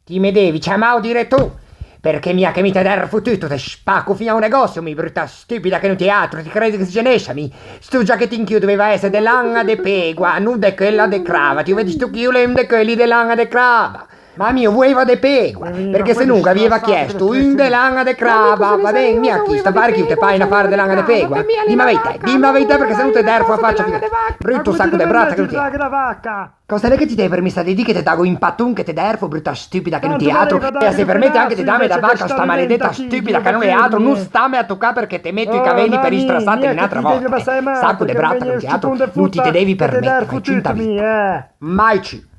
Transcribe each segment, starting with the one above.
Ti mi devi chiamare dire tu, perché mia che mi te der fottuto, te spacco fino a un negozio, mi brutta stupida che non ti altro, ti credi che si genescia, mi. Sto giacchettin che doveva essere dell'anna de pegua, non de quella de crava, ti vedi sto chiulem de quelli dell'anna de crava. Ma mio voleva de pegua, perché se nunca aveva chiesto un dell'anna de crava, va bene, mia chi sta pare che io te fai una fare dell'anna de pegua? Dimmi la verità perché se non te der a faccia fino. Brutto sacco de brata che non ti è. Cosa è che ti dai permessa di dire che te dago in pattun che te derfo, brutta stupida che non ti è altro? E se permette anche di darmi da vacca sta maledetta stupida che non è altro, non stammi a toccare perché te metto i capelli per istrassarti un'altra volta. Sacco de brata che non ti è altro, non ti te devi permettere, fai cinta vita. Mai ci.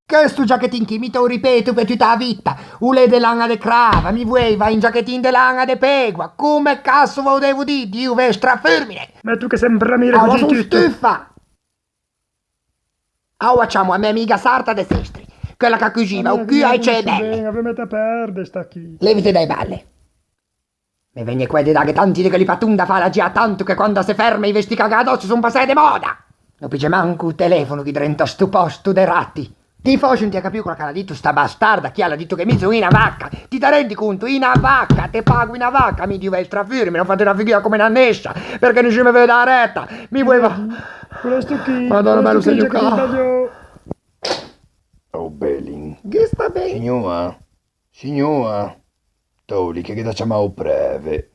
Che sto giacchettin che mi te lo ripeto per tutta la vita, ule de lana de crava, mi vuoi va in giacchettin de lana de pegua, come cazzo ve lo devo dire, io ve strafermine. Ma tu che sembra mi Allora così sono tutto. stufa. Ora facciamo a mia amica sarta de sestri, quella che accusiva, o qui ai cedelli. Avete perde sta qui. Levite dai balle. Mi viene qua di dare tanti di quelli patunda fa la gia tanto che quando si ferma i vesti cagados sono passati di moda. Non piace manco il telefono che diventa sto posto dei ratti. Ti faccio non ti ha capito quello che ha detto sta bastarda, chi ha detto che mi sono una vacca, ti rendi conto, una vacca, te pago una vacca, mi dico strafirmi, non fate una figura come una nescia, perché non ci mi vede la retta, mi vuoi va... Questo qui. Madonna, bello segno qua. Oh, Belin. Che sta bene? Signora, signora, toli che ti facciamo breve.